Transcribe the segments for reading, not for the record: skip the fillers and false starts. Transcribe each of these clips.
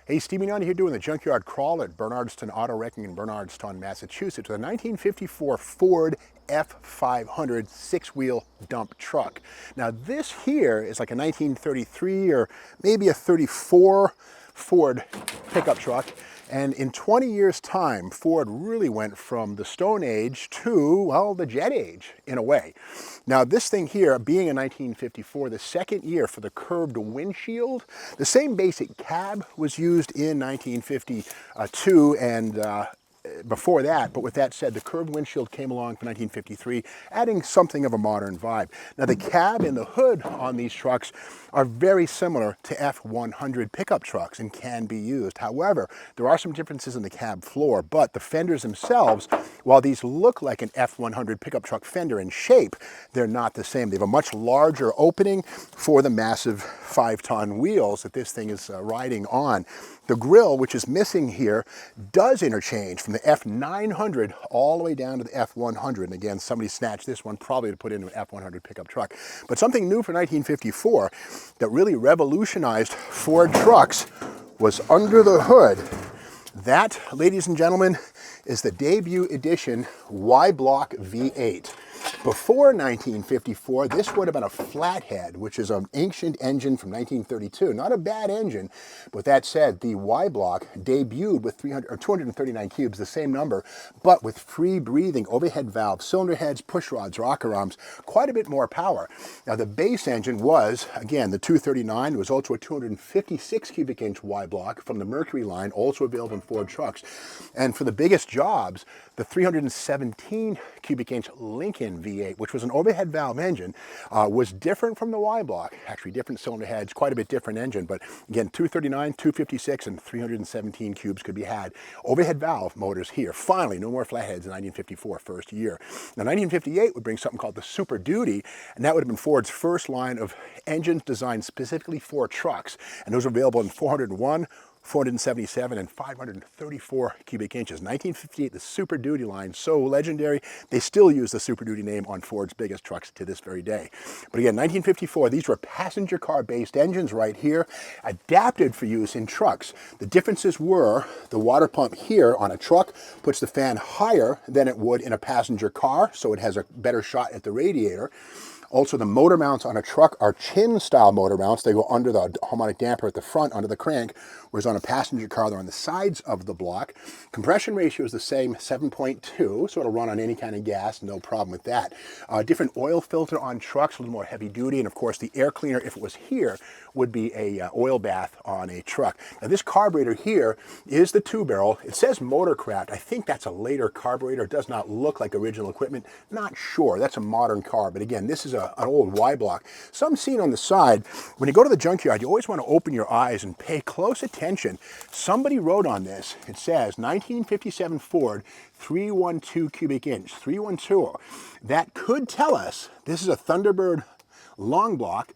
Hey, Stevie Nunn here doing the Junkyard Crawl at Bernardston Auto Wrecking in Bernardston, Massachusetts with a 1954 Ford F500 six-wheel dump truck. Now this here is like a 1933 or maybe a 34 Ford pickup truck. And in 20 years' time, Ford really went from the Stone Age to, well, the Jet Age, in a way. Now, this thing here, being a 1954, the second year for the curved windshield, the same basic cab was used in 1952 and before that, but with that said, the curved windshield came along for 1953, adding something of a modern vibe. Now, the cab and the hood on these trucks are very similar to F100 pickup trucks and can be used. However, there are some differences in the cab floor, but the fenders themselves, while these look like an F100 pickup truck fender in shape, they're not the same. They have a much larger opening for the massive 5-ton wheels that this thing is riding on. The grille, which is missing here, does interchange from the F900 all the way down to the F100. And again, somebody snatched this one probably to put into an F100 pickup truck. But something new for 1954 that really revolutionized Ford trucks was under the hood. That, ladies and gentlemen, is the debut edition Y-Block V8. Before 1954, this would have been a Flathead, which is an ancient engine from 1932. Not a bad engine, but that said, the Y-Block debuted with 239 cubes, the same number, but with free-breathing overhead valves, cylinder heads, push rods, rocker arms, quite a bit more power. Now, the base engine was, again, the 239. There was also a 256 cubic inch Y-Block from the Mercury line, also available in Ford trucks. And for the biggest jobs, the 317 cubic inch Lincoln V8, which was an overhead valve engine, was different from the Y-Block. Actually, different cylinder heads, quite a bit different engine, but again, 239, 256, and 317 cubes could be had. Overhead valve motors here. Finally, no more Flatheads in 1954, first year. Now, 1958 would bring something called the Super Duty, and that would have been Ford's first line of engines designed specifically for trucks, and those were available in 401, 477 and 534 cubic inches. 1958, the Super Duty line, so legendary, they still use the Super Duty name on Ford's biggest trucks to this very day. But again, 1954, these were passenger car-based engines right here, adapted for use in trucks. The differences were the water pump here on a truck puts the fan higher than it would in a passenger car, so it has a better shot at the radiator. Also, the motor mounts on a truck are chin-style motor mounts. They go under the harmonic damper at the front, under the crank, whereas on a passenger car, they're on the sides of the block. Compression ratio is the same, 7.2, so it'll run on any kind of gas, no problem with that. Different oil filter on trucks, a little more heavy duty, and of course, the air cleaner, if it was here, would be a oil bath on a truck. Now, this carburetor here is the 2-barrel. It says Motorcraft. I think that's a later carburetor. It does not look like original equipment. Not sure. That's a modern car, but again, this is an old Y-Block. Some seen on the side. When you go to the junkyard, you always want to open your eyes and pay close attention. Somebody wrote on this, it says 1957 Ford 312 cubic inch, 312. That could tell us this is a Thunderbird long block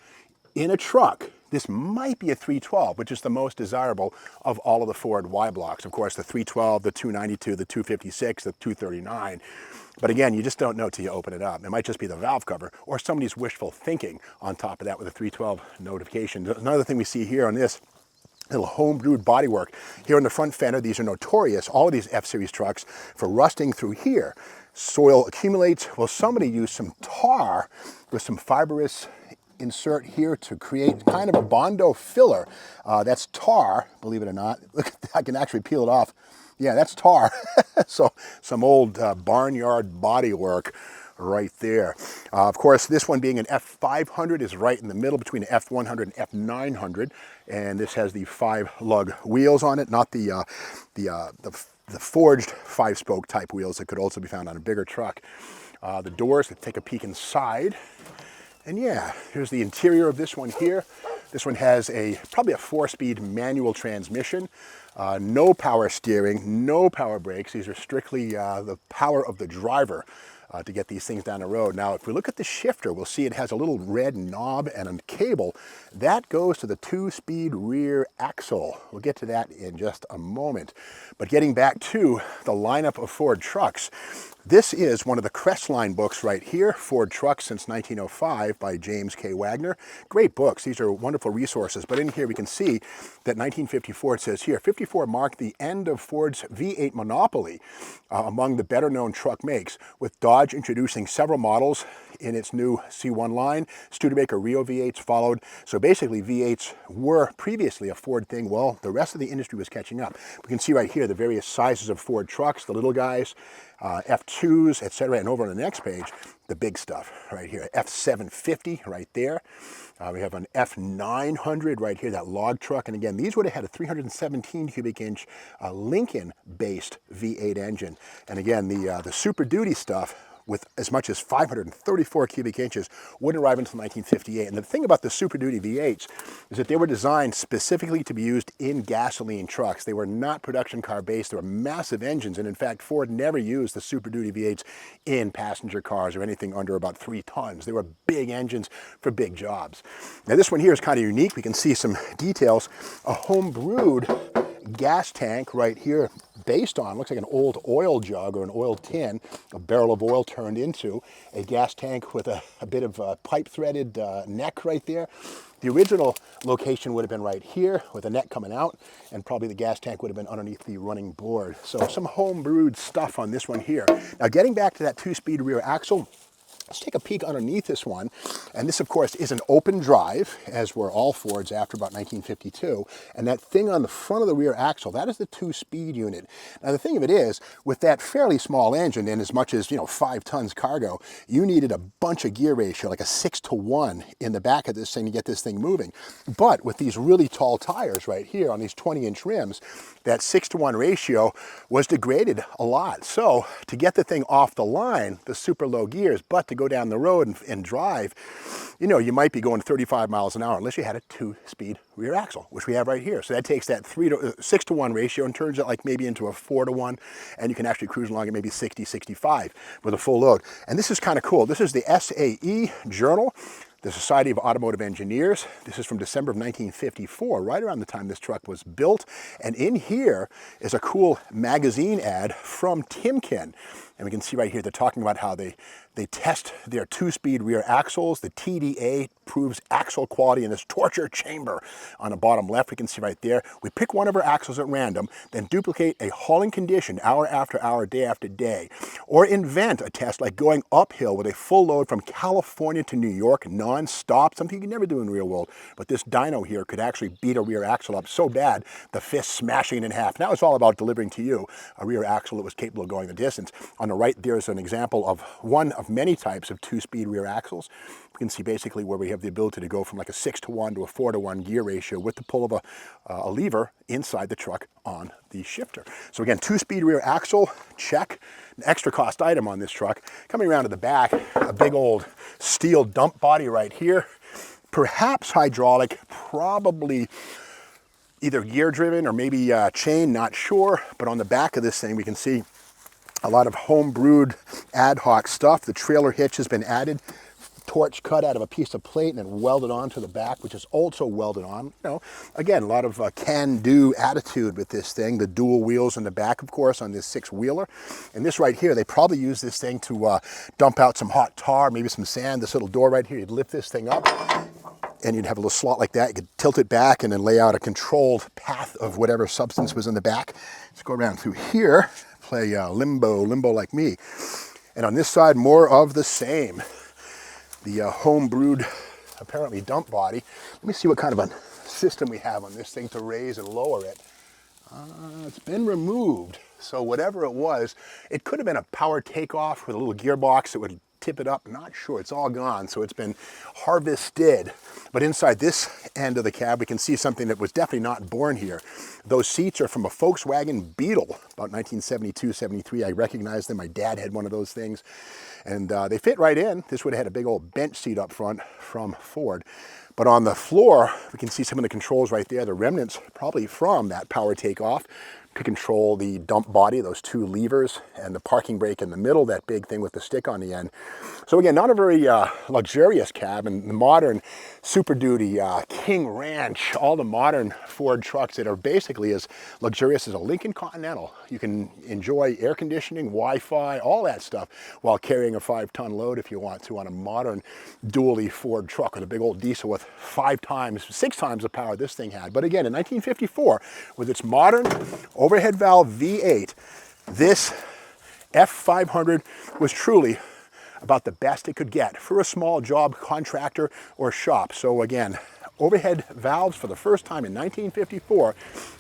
in a truck. This might be a 312, which is the most desirable of all of the Ford Y-Blocks. Of course, the 312, the 292, the 256, the 239. But again, you just don't know till you open it up. It might just be the valve cover or somebody's wishful thinking on top of that with a 312 notification. Another thing we see here on this little home-brewed bodywork. Here on the front fender, these are notorious, all of these F-Series trucks, for rusting through here. Soil accumulates. Well, somebody used some tar with some fibrous insert here to create kind of a Bondo filler. That's tar, believe it or not. Look, I can actually peel it off. Yeah, that's tar. So some old barnyard body work right there. Of course, this one being an F500 is right in the middle between the F100 and F900, and this has the 5-lug wheels on it, not the forged 5-spoke type wheels that could also be found on a bigger truck. The doors, let's take a peek inside. And yeah, here's the interior of this one here. This one has probably a 4-speed manual transmission. No power steering, no power brakes. These are strictly the power of the driver to get these things down the road. Now, if we look at the shifter, we'll see it has a little red knob and a cable. That goes to the 2-speed rear axle. We'll get to that in just a moment. But getting back to the lineup of Ford trucks, this is one of the Crestline books right here, Ford Trucks Since 1905 by James K. Wagner. Great books. These are wonderful resources. But in here we can see that 1954, it says here, 54 marked the end of Ford's V8 monopoly among the better-known truck makes, with Dodge introducing several models in its new C1 line. Studebaker Rio V8s followed. So basically V8s were previously a Ford thing. Well, the rest of the industry was catching up. We can see right here the various sizes of Ford trucks, the little guys, F2s, etc. And over on the next page, the big stuff right here. F750 right there. We have an F900 right here, that log truck. And again, these would have had a 317 cubic inch Lincoln-based V8 engine. And again, the Super Duty stuff with as much as 534 cubic inches wouldn't arrive until 1958. And the thing about the Super Duty V8s is that they were designed specifically to be used in gasoline trucks. They were not production car based. They were massive engines. And in fact, Ford never used the Super Duty V8s in passenger cars or anything under about 3 tons. They were big engines for big jobs. Now this one here is kind of unique. We can see some details. A home-brewed gas tank right here based on, looks like an old oil jug or an oil tin, a barrel of oil turned into a gas tank with a bit of pipe threaded neck right there. The original location would have been right here with a neck coming out, and probably the gas tank would have been underneath the running board. So some home brewed stuff on this one here. Now getting back to that 2-speed rear axle, let's take a peek underneath this one. And this, of course, is an open drive, as were all Fords after about 1952. And that thing on the front of the rear axle, that is the 2-speed unit. Now, the thing of it is, with that fairly small engine and as much as, 5 tons cargo, you needed a bunch of gear ratio, like a 6-to-1 in the back of this thing to get this thing moving. But with these really tall tires right here on these 20-inch rims, that 6-to-1 ratio was degraded a lot. So to get the thing off the line, the super low gears, but to go down the road and drive, you might be going 35 miles an hour unless you had a 2-speed rear axle, which we have right here. So that takes that 6-to-1 ratio and turns it like maybe into a 4-to-1, and you can actually cruise along at maybe 60, 65 with a full load. And this is kind of cool. This is the SAE Journal, the Society of Automotive Engineers. This is from December of 1954, right around the time this truck was built. And in here is a cool magazine ad from Timken. And we can see right here, they're talking about how they test their 2-speed rear axles. The TDA proves axle quality in this torture chamber. On the bottom left, we can see right there, we pick one of our axles at random, then duplicate a hauling condition hour after hour, day after day. Or invent a test like going uphill with a full load from California to New York non-stop, something you can never do in the real world. But this dyno here could actually beat a rear axle up so bad, the fist smashing it in half. Now it's all about delivering to you a rear axle that was capable of going the distance. On the right, there's an example of one of many types of 2-speed rear axles. We can see basically where we have the ability to go from like a 6-to-1 to a 4-to-1 gear ratio with the pull of a lever inside the truck on the shifter. So again, 2-speed rear axle, check. An extra cost item on this truck. Coming around to the back, a big old steel dump body right here. Perhaps hydraulic, probably either gear driven or maybe chain, not sure. But on the back of this thing, we can see a lot of home-brewed ad hoc stuff. The trailer hitch has been added, torch cut out of a piece of plate and then welded onto the back, which is also welded on. Again, a lot of can-do attitude with this thing. The dual wheels in the back, of course, on this 6-wheeler. And this right here, they probably use this thing to dump out some hot tar, maybe some sand. This little door right here, you'd lift this thing up and you'd have a little slot like that. You could tilt it back and then lay out a controlled path of whatever substance was in the back. Let's go around through here. Play limbo like me. And on this side, more of the same. The home-brewed, apparently, dump body. Let me see what kind of a system we have on this thing to raise and lower it. It's been removed. So whatever it was, it could have been a power takeoff with a little gearbox that would tip it up. Not sure. It's all gone. So it's been harvested. But inside this end of the cab, we can see something that was definitely not born here. Those seats are from a Volkswagen Beetle, about 1972, 73. I recognize them. My dad had one of those things. And they fit right in. This would have had a big old bench seat up front from Ford. But on the floor, we can see some of the controls right there, the remnants probably from that power takeoff. to control the dump body, those two levers, and the parking brake in the middle, that big thing with the stick on the end. So again, not a very luxurious cab, and the modern Super Duty, King Ranch, all the modern Ford trucks that are basically as luxurious as a Lincoln Continental. You can enjoy air conditioning, Wi-Fi, all that stuff while carrying a 5-ton load if you want to on a modern dually Ford truck with a big old diesel with 6 times the power this thing had. But again, in 1954, with its modern overhead valve V8, this F500 was truly about the best it could get for a small job contractor or shop. So again, overhead valves for the first time in 1954,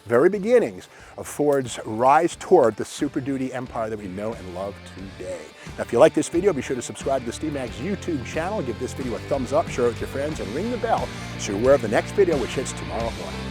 very beginnings of Ford's rise toward the Super Duty empire that we know and love today. Now, if you like this video, be sure to subscribe to the Steve Maggs YouTube channel, give this video a thumbs up, share it with your friends, and ring the bell so you're aware of the next video, which hits tomorrow morning.